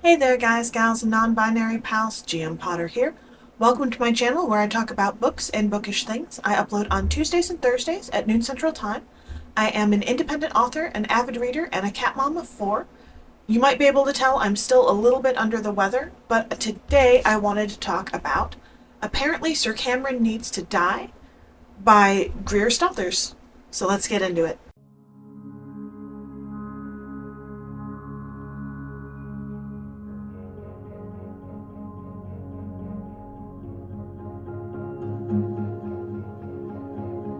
Hey there guys, gals, and non-binary pals, GM Potter here. Welcome to my channel where I talk about books and bookish things. I upload on Tuesdays and Thursdays at noon Central Time. I am an independent author, an avid reader, and a cat mom of four. You might be able to tell I'm still a little bit under the weather, but today I wanted to talk about Apparently Sir Cameron Needs to Die by Greer Stothers. So let's get into it.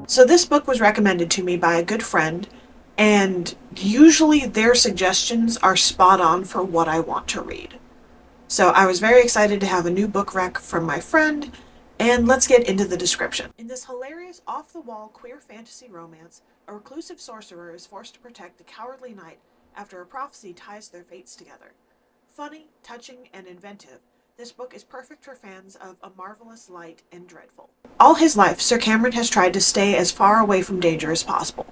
So this book was recommended to me by a good friend, and usually their suggestions are spot on for what I want to read. So I was very excited to have a new book rec from my friend, and let's get into the description. In this hilarious, off-the-wall queer fantasy romance, a reclusive sorcerer is forced to protect the cowardly knight after a prophecy ties their fates together. Funny, touching, and inventive, this book is perfect for fans of A Marvelous Light and Dreadful. All his life, Sir Cameron has tried to stay as far away from danger as possible.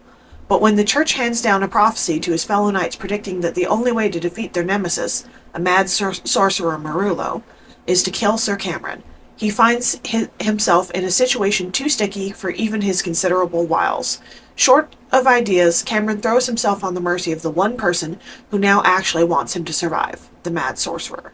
But when the church hands down a prophecy to his fellow knights predicting that the only way to defeat their nemesis, a mad sorcerer Marullo, is to kill Sir Cameron, he finds himself in a situation too sticky for even his considerable wiles. Short of ideas, Cameron throws himself on the mercy of the one person who now actually wants him to survive, the mad sorcerer.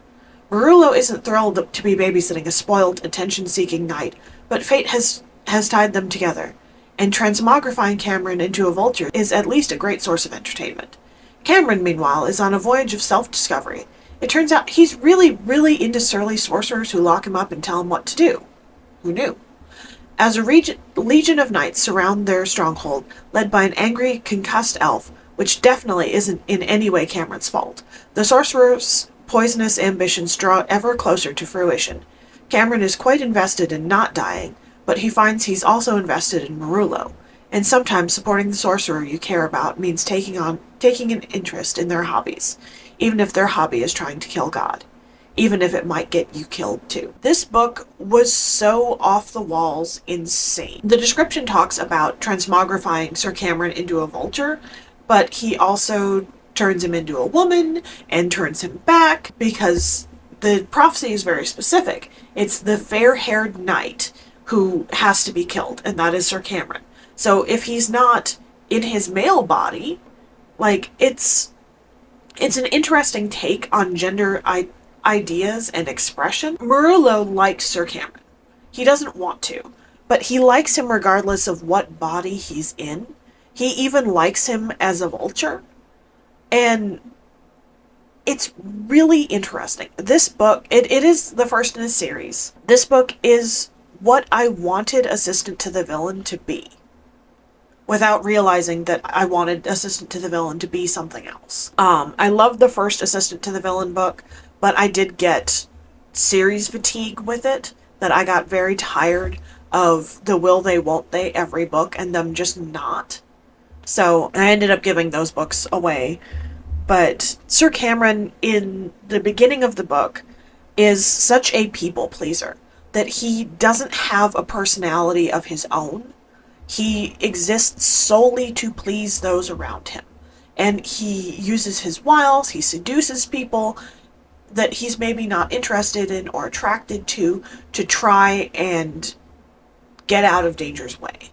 Marullo isn't thrilled to be babysitting a spoiled, attention-seeking knight, but fate has tied them together, and transmogrifying Cameron into a vulture is at least a great source of entertainment. Cameron, meanwhile, is on a voyage of self-discovery. It turns out he's really into surly sorcerers who lock him up and tell him what to do. Who knew? As a legion of knights surround their stronghold, led by an angry, concussed elf, which definitely isn't in any way Cameron's fault, the sorcerer's poisonous ambitions draw ever closer to fruition. Cameron is quite invested in not dying, but he finds he's also invested in Marullo, and sometimes supporting the sorcerer you care about means taking an interest in their hobbies, even if their hobby is trying to kill God, even if it might get you killed too. This book was so off the walls insane. The description talks about transmogrifying Sir Cameron into a vulture, but he also turns him into a woman and turns him back because the prophecy is very specific. It's the fair-haired knight who has to be killed, and that is Sir Cameron. So if he's not in his male body, it's an interesting take on gender ideas and expression. Marullo likes Sir Cameron. He doesn't want to, but he likes him regardless of what body he's in. He even likes him as a vulture. And it's really interesting. This book, it is the first in a series. This book is what I wanted Assistant to the Villain to be, without realizing that I wanted Assistant to the Villain to be something else. I loved the first Assistant to the Villain book, but I did get series fatigue with it, that I got very tired of the will they, won't they every book, and them just not. So I ended up giving those books away. But Sir Cameron, in the beginning of the book, is such a people pleaser that he doesn't have a personality of his own. He exists solely to please those around him. And he uses his wiles, he seduces people that he's maybe not interested in or attracted to try and get out of danger's way.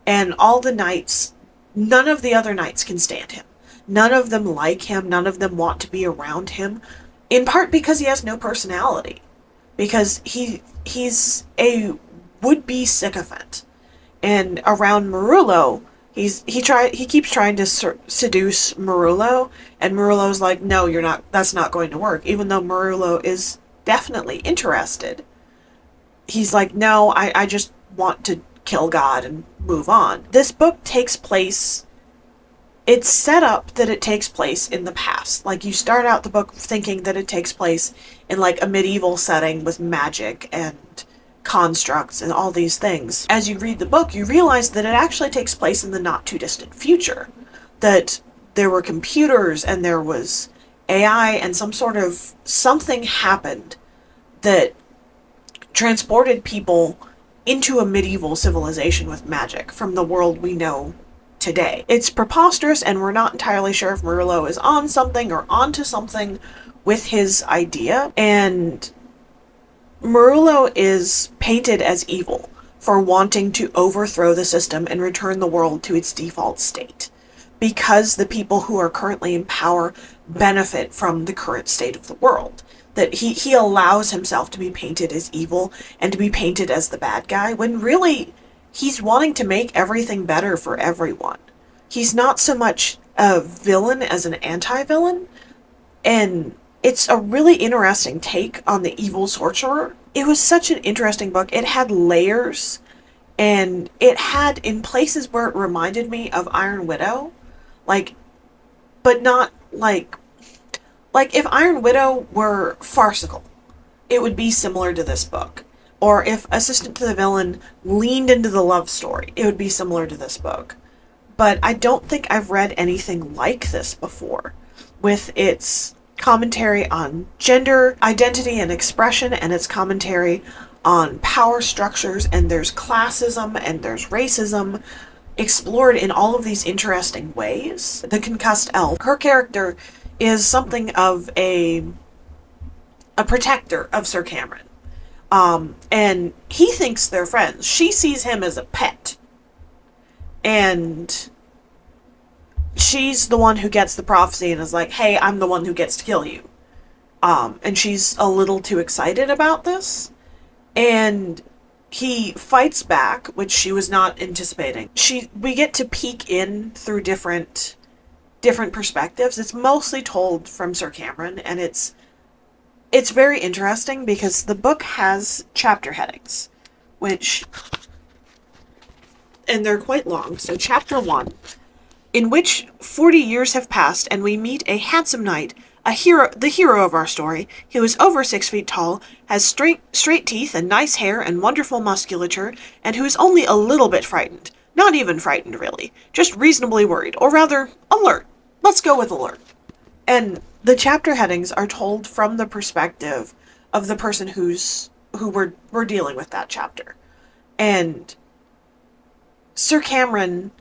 And all the knights, none of the other knights can stand him. None of them like him. None of them want to be around him. In part because he has no personality. Because he's a would-be sycophant. And around Marullo, he keeps trying to seduce Marullo, and Marullo's like, no, you're not. That's not going to work. Even though Marullo is definitely interested, he's like, no, I just want to kill God and move on. This book takes place. It's set up that it takes place in the past. Like, you start out the book thinking that it takes place in, like, a medieval setting with magic and constructs and all these things. As you read the book, you realize that it actually takes place in the not-too-distant future. That there were computers and there was AI and something happened that transported people into a medieval civilization with magic from the world we know today. It's preposterous, and we're not entirely sure if Marullo is on something or onto something with his idea, and Marullo is painted as evil for wanting to overthrow the system and return the world to its default state, because the people who are currently in power benefit from the current state of the world. That he allows himself to be painted as evil and to be painted as the bad guy, when really he's wanting to make everything better for everyone. He's not so much a villain as an anti-villain, and it's a really interesting take on the evil sorcerer. It was such an interesting book. It had layers, and it had, in places where it reminded me of Iron Widow, like, but not like if Iron Widow were farcical, it would be similar to this book. Or if Assistant to the Villain leaned into the love story, it would be similar to this book. But I don't think I've read anything like this before, with its commentary on gender identity and expression, and its commentary on power structures, and there's classism and there's racism explored in all of these interesting ways. The concussed elf, her character is something of a protector of Sir Cameron. And he thinks they're friends. She sees him as a pet. And she's the one who gets the prophecy and is like, hey, I'm the one who gets to kill you. And she's a little too excited about this. And he fights back, which she was not anticipating. We get to peek in through different perspectives. It's mostly told from Sir Cameron, and it's very interesting because the book has chapter headings, and they're quite long. So chapter 1, in which 40 years have passed and we meet a handsome knight, the hero of our story, who is over 6 feet tall, has straight teeth and nice hair and wonderful musculature, and who is only a little bit frightened. Not even frightened, really. Just reasonably worried. Or rather, alert. Let's go with alert. And the chapter headings are told from the perspective of the person who we're dealing with that chapter. And Sir Cameron,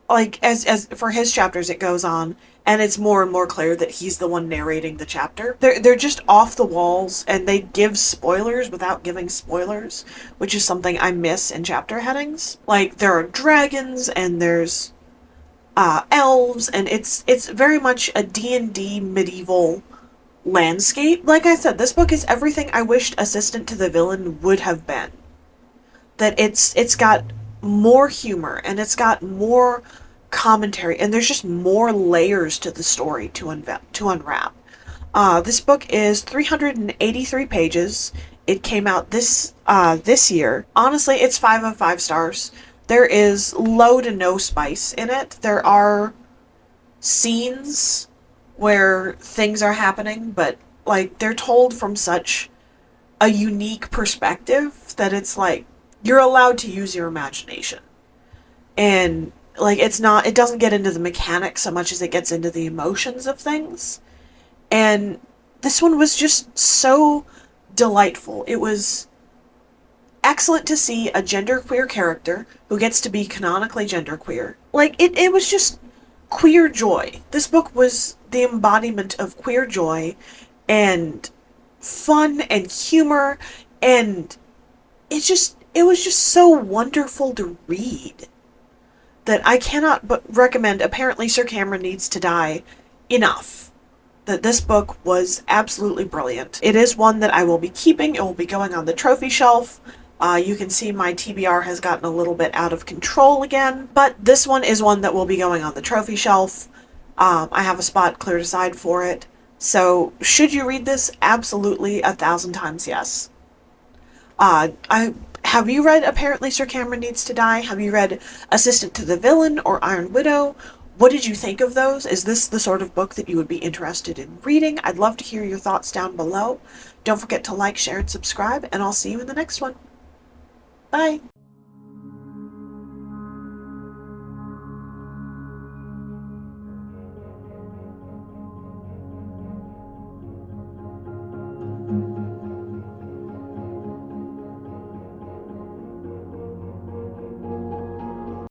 like, as for his chapters, it goes on, and it's more and more clear that he's the one narrating the chapter. They're just off the walls, and they give spoilers without giving spoilers, which is something I miss in chapter headings. Like, there are dragons, and there's elves, and it's very much a D&D medieval landscape. Like I said, this book is everything I wished Assistant to the Villain would have been. That it's got more humor, and it's got more commentary, and there's just more layers to the story to unwrap. This book is 383 pages. It came out this year. Honestly, it's 5 of 5 stars. There is low to no spice in it. There are scenes where things are happening, but like they're told from such a unique perspective that it's like you're allowed to use your imagination. And like it doesn't get into the mechanics so much as it gets into the emotions of things. And this one was just so delightful. It was excellent to see a genderqueer character who gets to be canonically genderqueer. Like, it was just queer joy. This book was the embodiment of queer joy and fun and humor, and it was just so wonderful to read that I cannot but recommend. Apparently Sir Cameron Needs to Die enough. That this book was absolutely brilliant. It is one that I will be keeping. It will be going on the trophy shelf. You can see my TBR has gotten a little bit out of control again, but this one is one that will be going on the trophy shelf. I have a spot cleared aside for it. So, should you read this? Absolutely, 1,000 times yes. Have you read Apparently Sir Cameron Needs to Die? Have you read Assistant to the Villain or Iron Widow? What did you think of those? Is this the sort of book that you would be interested in reading? I'd love to hear your thoughts down below. Don't forget to like, share, and subscribe, and I'll see you in the next one. Bye!